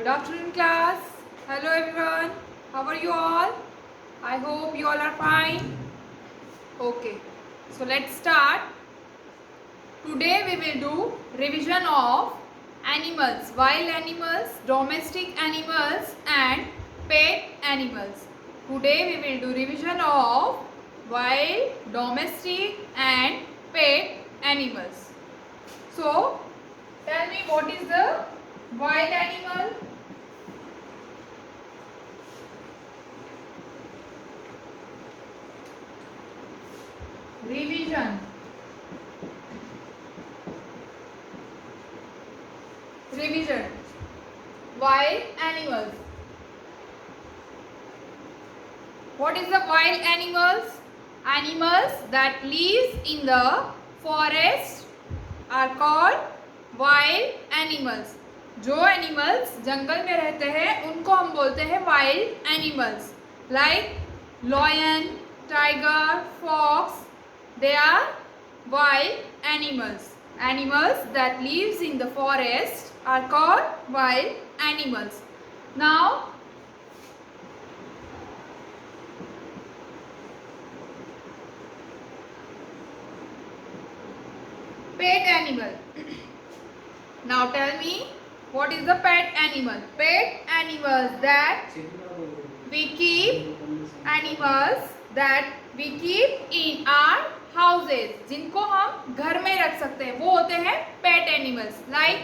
Good afternoon, class. Hello, everyone. How are you all? I hope you all are fine. Okay, so let's start. Today we will do revision of animals, wild animals, domestic animals, and pet animals. Today we will do revision of wild, domestic, and pet animals. So, tell me what is the wild animal? Revision. Revision. Wild animals. What is the wild animals? Animals that live in the forest are called wild animals. जो animals जंगल में रहते हैं उनको हम बोलते हैं wild animals. Like lion, tiger, fox. They are wild animals. Animals that lives in the forest are called wild animals. Now, pet animal. Now tell me, what is the pet animal? Pet animals that we keep, animals that we keep in our houses, जिनको हम घर में रख सकते हैं, वो होते हैं pet animals. Like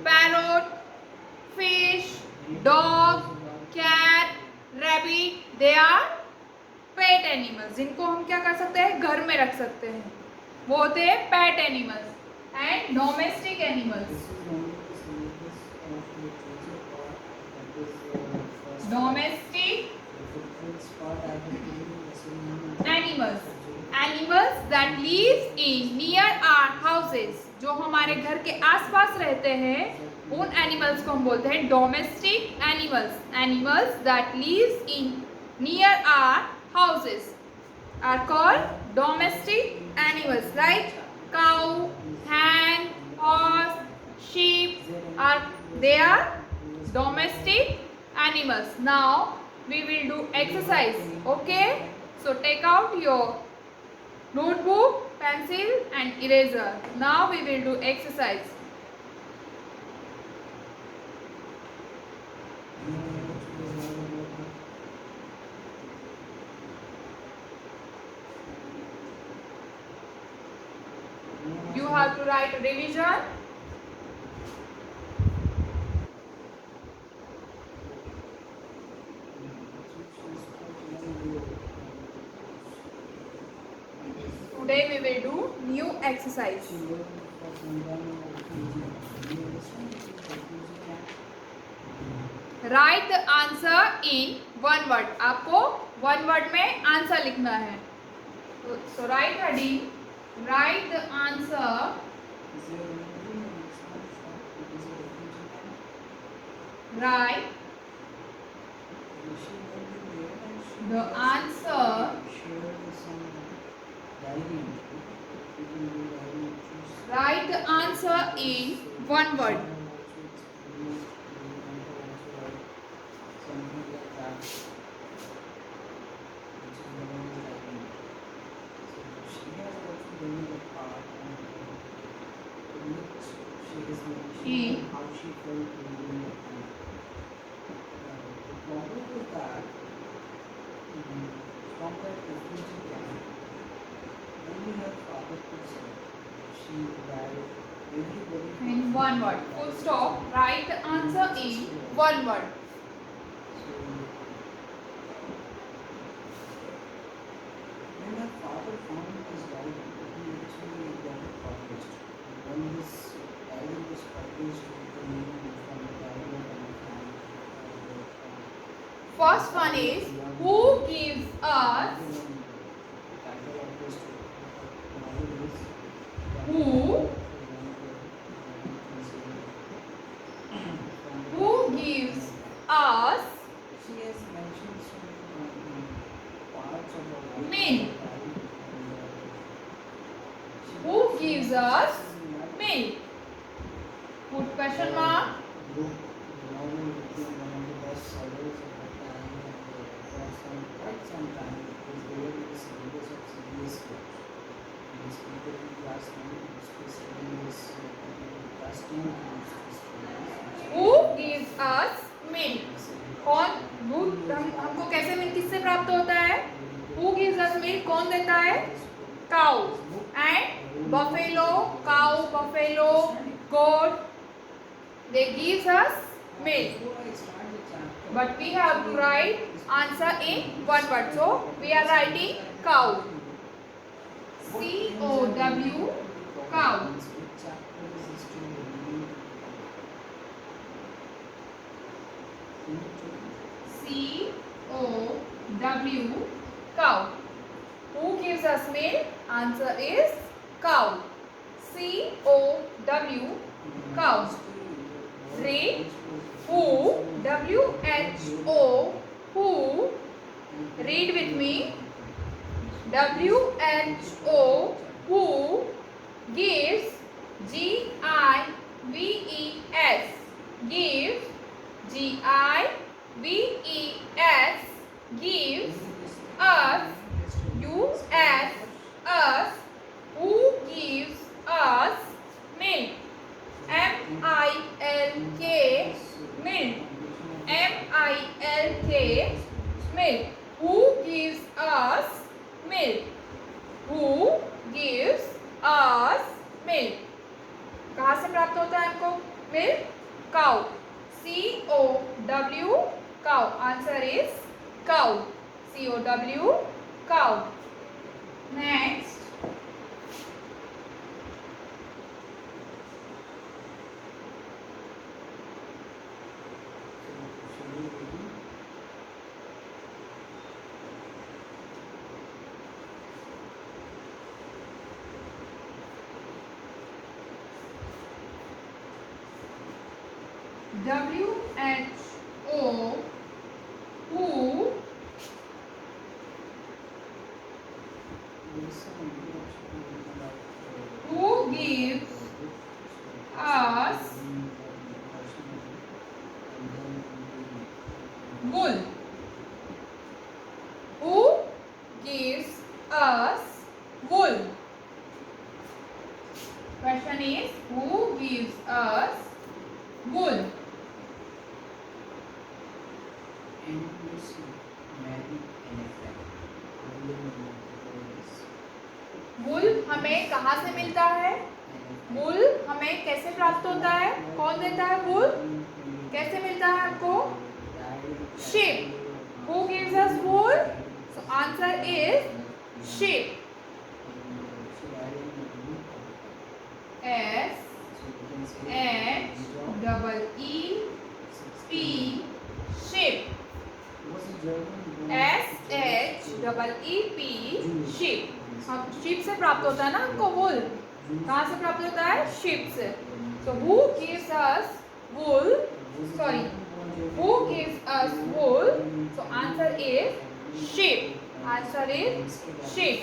parrot, fish, dog, cat, rabbit. They are pet animals, जिनको हम क्या कर सकते हैं, घर में रख सकते हैं. वो होते हैं pet animals. And domestic animals. Domestic animals. Animals that live in near our houses. जो हमारे घर के आसपास रहते हैं उन एनिमल्स को हम बोलते हैं domestic animals. Animals that lives in near our houses are called domestic animals. Like cow, hen, horse, sheep they are domestic animals. Now we will do exercise. Okay, so take out your notebook, pencil and eraser. Now we will do exercise. You have to write a revision. Today we will do new exercise. Write the answer in one word. आपको one word में answer लिखना है. So write heading. Write the answer. Write the answer. Write the answer in one word. How she felt during that time. The problem was that from that refugee camp, only her father could survive. She died. Everybody In one word. Full stop. Write the answer in one word. So when her father found his wife, he actually got it published. When this diary was published, the name from the diary of First one is who gives us. Who gives us She has mentioned some parts of her life. milk? Who gives us milk? Put question mark. Norman became one of the best sellers of the time, and for quite some time it was there in the syllabus of CBS books. Especially in class 9, used to study this, class 10 used to study this. Who gives us milk? कौन दूध हमको कैसे milk किससे प्राप्त होता है? Who gives us milk? कौन देता है? Cow. And buffalo, cow, buffalo, goat, they gives us milk. But we have to write answer in one word. So we are writing cow. C-O-W, cow. C-O-W, cow. Who gives us milk? Answer is cow. C-O-W, cow. Read who, W-H-O, who. Read with me. W-H-O, who gives, G-I-V-E-S, gives, G-I-V-E-S, gives us, U-S, us, who gives us milk, M-I-L-K, milk, M-I-L-K, milk, who gives us milk, who gives us milk. कहाँ से प्राप्त होता है हमको milk? Cow. C-O-W, cow. Answer is cow. C-O-W, cow. Next. W-H-O, who gives us wool, who gives us wool. Question is who gives us wool? वुल हमें कहाँ से मिलता है? वुल हमें कैसे प्राप्त होता है? कौन देता है वुल? कैसे मिलता है आपको? sheep. Who gives us wool? So answer is sheep. S-H-E-E-P, sheep. S-H-E-E-P, sheep. हम sheep से प्राप्त होता है ना हमको wool. कहाँ से प्राप्त होता है? sheep से. So who gives us wool? Sorry. Who gives us wool? So answer is sheep. Answer is sheep.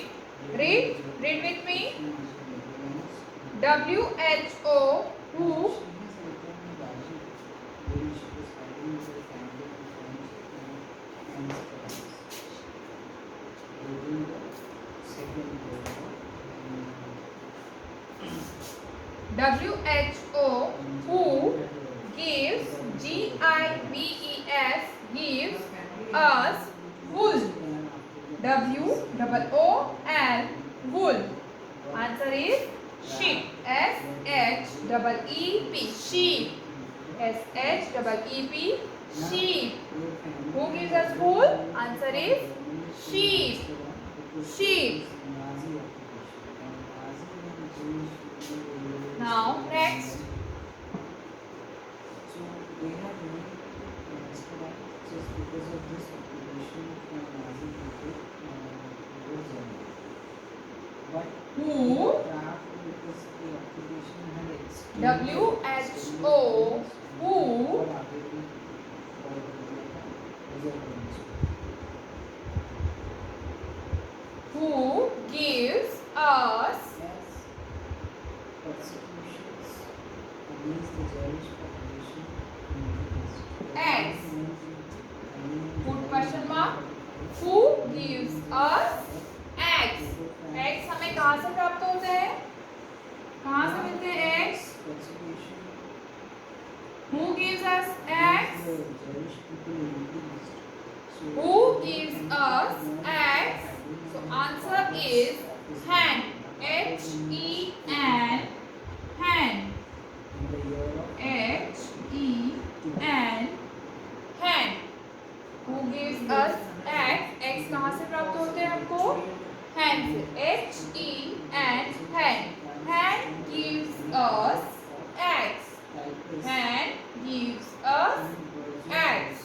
Read with me. W-H-O, who. W-H-O, who gives, G-I-V-E-S, gives us wool. W-O-O-L, wool. Answer is sheep. S-H-E-E-P, sheep. S-H-E-E-P, sheep. Who gives us wool? Answer is sheep. Sheep. Now next. So they have made just because of this occupation from Nazi people towards Germany. But Who? craft, because the occupation had extended. W-H-O, who. Who gives us Persecutions against the Jewish population in the East. us eggs. Eggs हमें कहाँ से प्राप्त होते हैं? कहाँ से मिलते हैं eggs? Who gives us eggs? Who gives us eggs? So answer is hen. H-E-N. Hen. H-E-N. Hen. Who gives us eggs? Eggs कहाँ से प्राप्त होते हैं हमको? Hen से. H-E-N. Hen. Hen gives us eggs. Hen gives us eggs.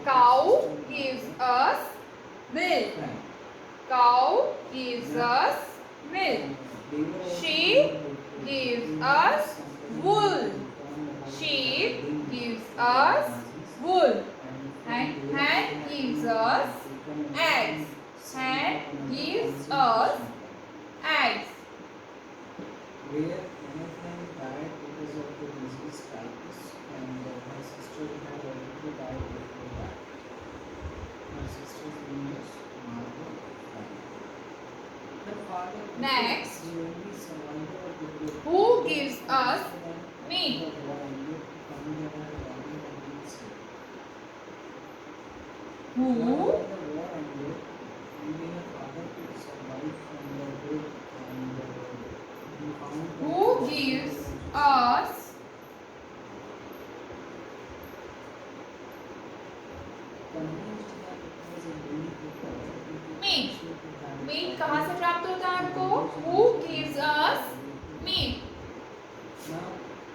Cow gives us milk. Cow gives us milk. Sheep gives us wool. Sheep gives us wool. And hen gives us eggs. Hen gives us eggs. Where one of them died because of the disease typhus, and her sister had already died before that. Her sister's name was Margaret. Her father was Next. the only survivor of the group. Who gives us meat? Who Who gives us meat? Meat कहाँ से प्राप्त होता है हमको? Who gives us meat? Now,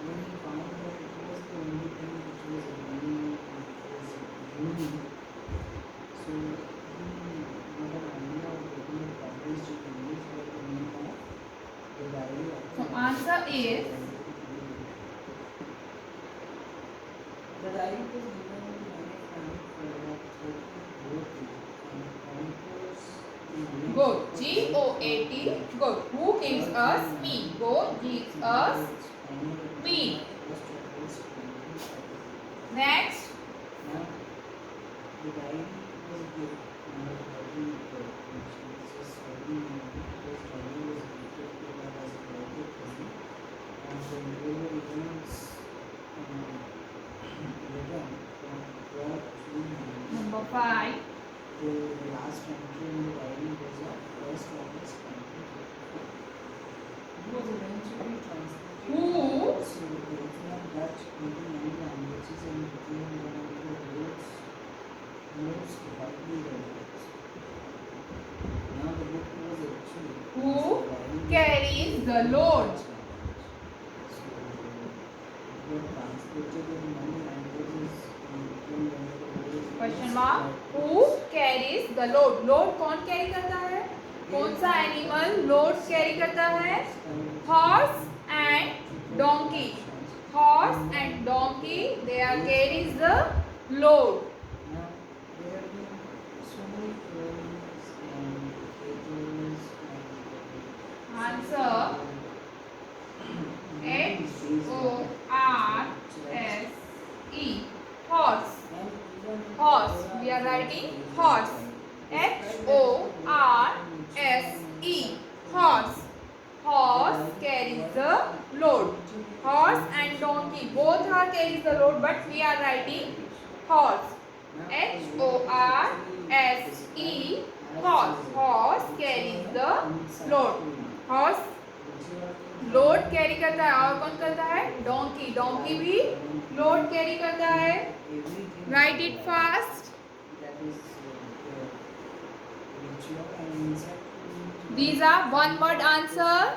when he found that it was the only thing which was remaining, which was unique, so he got an idea of getting it published in English by the name of the Diary of So answer is the diary was given to my family for about 30 goat. G-O-A-T. Goat. Who gives us meat? Goat gives us meat. Next. Now, the diary was given under the which is just studying this diary was created together as a collective thing, and the individual events written from God to Number 5. the last entry in the diary was of 1st August 1954. It was eventually translated Who? to the original Dutch into many languages and became one of the world's most widely read books. Now the book was actually Who the diary carries the load? So it was translated in many languages and became one of the world's Question most mark. read Who books. carries the load? Load कौन carry करता है? कौन सा animal load carry करता है? Horse and donkey. Horse and donkey, they are carries the load. Now, there have been so many films and theaters and Answer H-O-R-S-E. Horse. Horse. We are writing horse. H-O-R-S-E. Horse. Horse carries the load. Horse and donkey both are carries the load, but we are writing horse. H-O-R-S-E. Horse. Horse carries the load. Horse load carry करता है और कौन करता है? Donkey. Donkey भी load carry करता है. Right it fast. These are one word answer.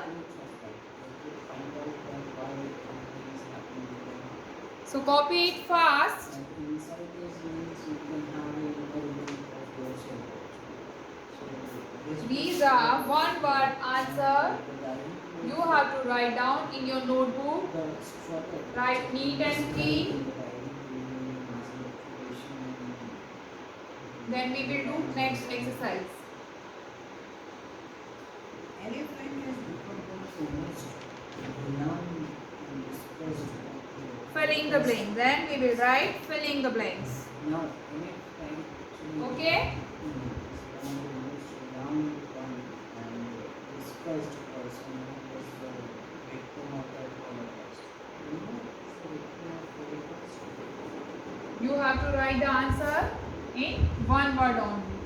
So copy it fast. These are one word answer. You have to write down in your notebook. Write neat and clean. Then we will do next exercise. Elephant has become one of the most renowned and discussed Filling the blank. Then we will write filling the blanks. now elephant actually Okay? is one of the first person who was the victim of that Holocaust? You know, who's the victim of Holocaust? You have to write the answer in one word only.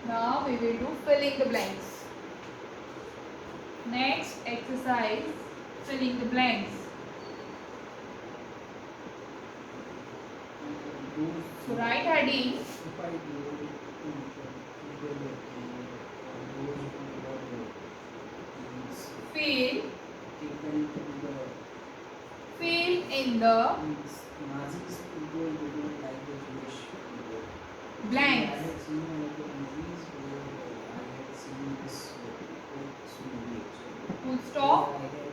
Now we will do filling the blanks. Next exercise, filling the blanks. So write heading. If I do it to people those who were Fill taken to the in the Nazis people did not like the Jewish people. I blanks. had seen one of the movies where I had seen this movie. Full stop. I had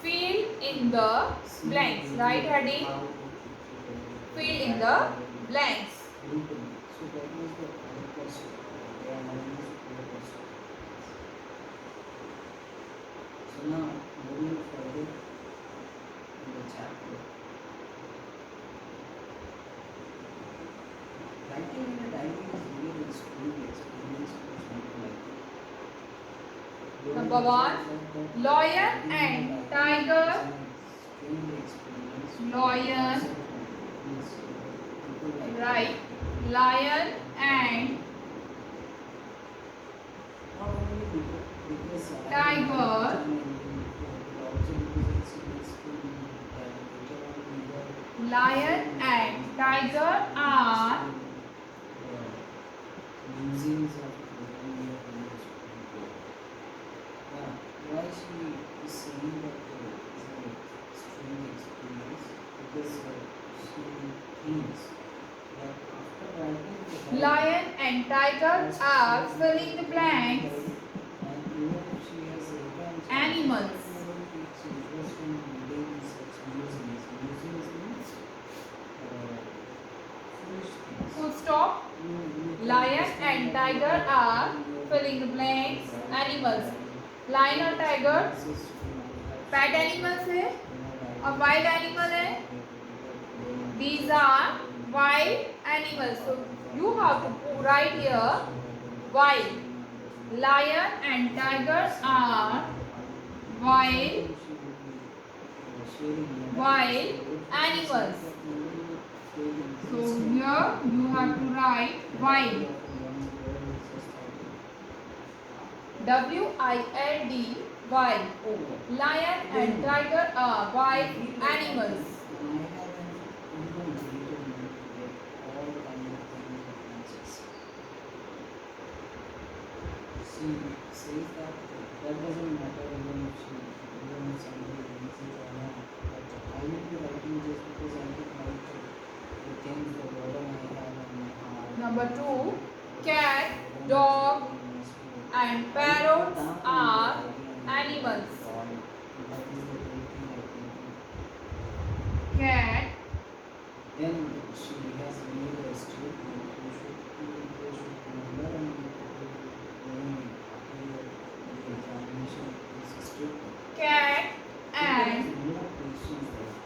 Fill in the seen blanks. the Write video heading. how to treat Fill in the blanks. brutally. So that was the Holocaust. They are known as Holocaust. So now moving further in the chapter. Writing in a diary is really an extreme experience for something like that. Number one, lion and tiger. Lion. Right. Lion and tiger. Lion and tiger are musings of why she is saying that it's a strange experience because she thinks that after writing the lion and tiger are filling the blanks. and even if she has written Animals. takes interest in reading such musings. Musings means foolish things. Full stop. Lion and tiger are filling the blanks. Animals. Lion और tiger pet animals है और wild animal है. These are wild animals. So you have to write here wild. Lion and tiger are wild animals. So here you have to write wild. W-I-L-D, wild. Lion and tiger are wild animals. She says that doesn't matter even if somebody reads it or not. But I will be writing this because I would like the things, the burden I have on my heart. Number 2, cat, dog and parrots are animals. Cat, Then she has made a statement. People should remember and knowing after the examination is a statement. cat and No questions there.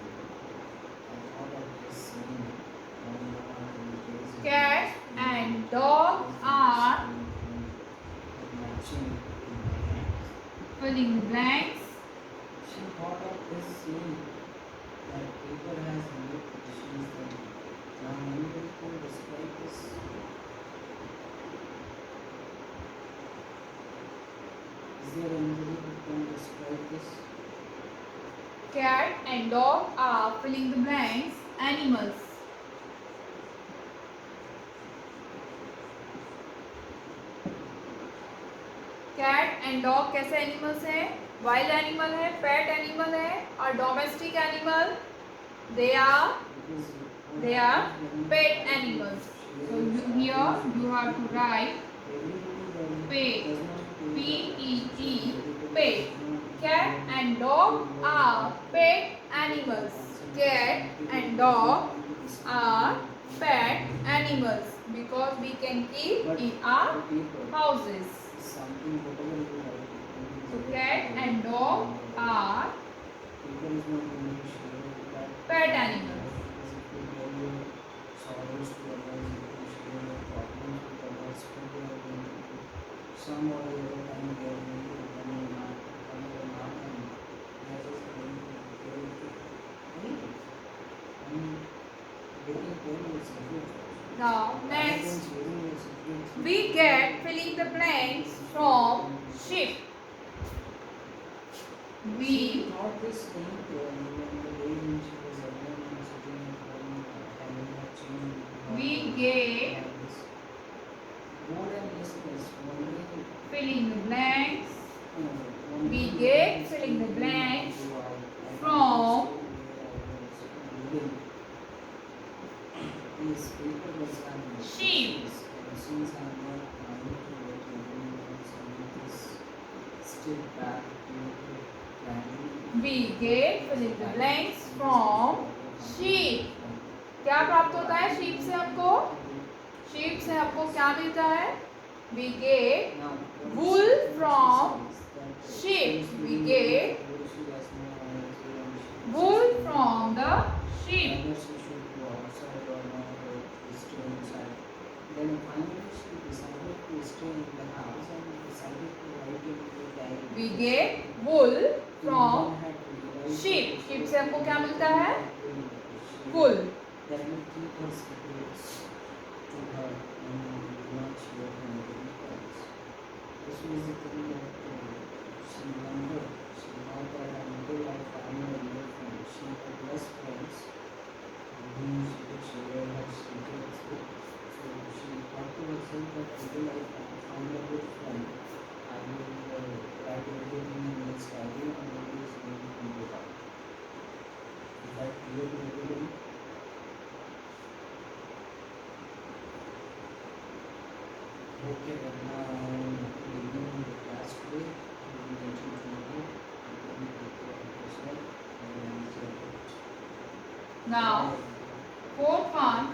I thought of this saying cat and dog are matching in my hands. filling the blanks. She thought of this saying that paper has more positions than now anybody can describe this. Is there anybody who can describe this? Cat and dog are filling the blanks. Animals. Cat and dog कैसे animals हैं? Wild animal है, pet animal है और domestic animal they are pet animals. So here you have to write pet, P-E-E, pet. Cat and dog are pet animals. Cat and dog are pet animals because we can keep in our houses. Something whatever you write. So cat and dog are People is not going to share that. pet animals. If you tell your sorrows to others, if you share your problems with others, people are some or the other time they are going to open your mouth, and they are just going to anything. And getting pain is different. Now next we get filling the blanks from sheep. We thought this thing when the day when she was alone sitting at home having a change. We get more than listeners wondering. filling the blanks. uh, We get filling the blanks from these people was sheep. since I'm not trying to work on something is still back to planning. We get filling the blanks from sheep. क्या प्राप्त होता है sheep से हमको? sheep से हमको क्या मिलता है? We get wool from sheep. We get wool from the sheep. Then finally she decided to stay in the house and decided to write in the diary. We get wool from sheep. sheep से हमको क्या मिलता है? wool. That will keep her secrets to her and not share her friends. This was the thing that she remembered. She thought that until I found her real friend, she had less friends whom she could share her secrets with. So she thought to herself that until I found a good friend, I will write everything in this diary and nobody is going to find it out. Is that clear to everybody? Okay, then now beginning the class today, we will get you tomorrow. And then we will go yourself and then Now, fourth one,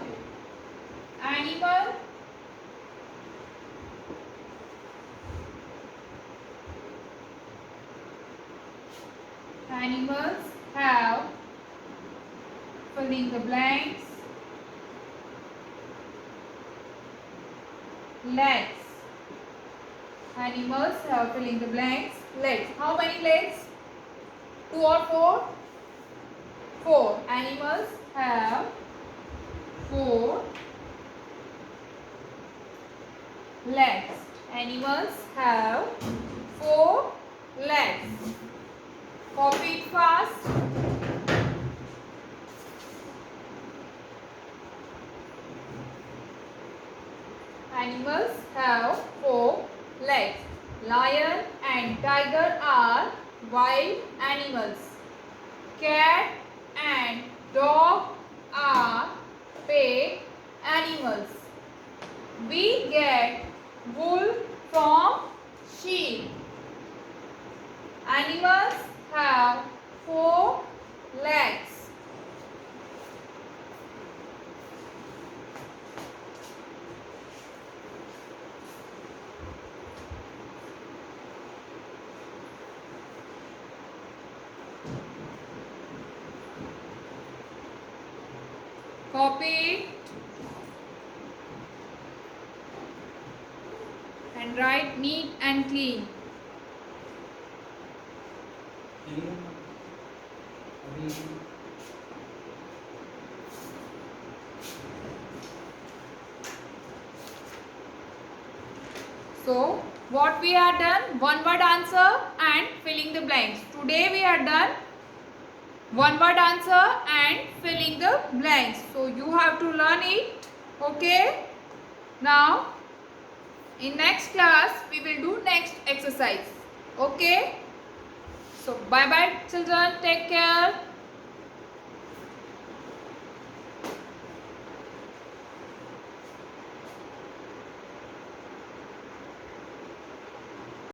animal. Animals have filling the blanks. Legs. Animals have filling the blanks. Legs. How many legs? 2 or 4? 4. Animals have 4 legs. Animals have 4 legs. Copy it fast. Animals have 4 legs. Lion and tiger are wild animals. Cat and dog are pet animals. We get wool from sheep. Animals have 4 legs. Copy it and write neat and clean. So, what we are done? One word answer and filling the blanks. Today we are done one word answer and filling the blanks. So, you have to learn it. Okay? Now, in next class, we will do next exercise. Okay? So, bye bye children. Take care.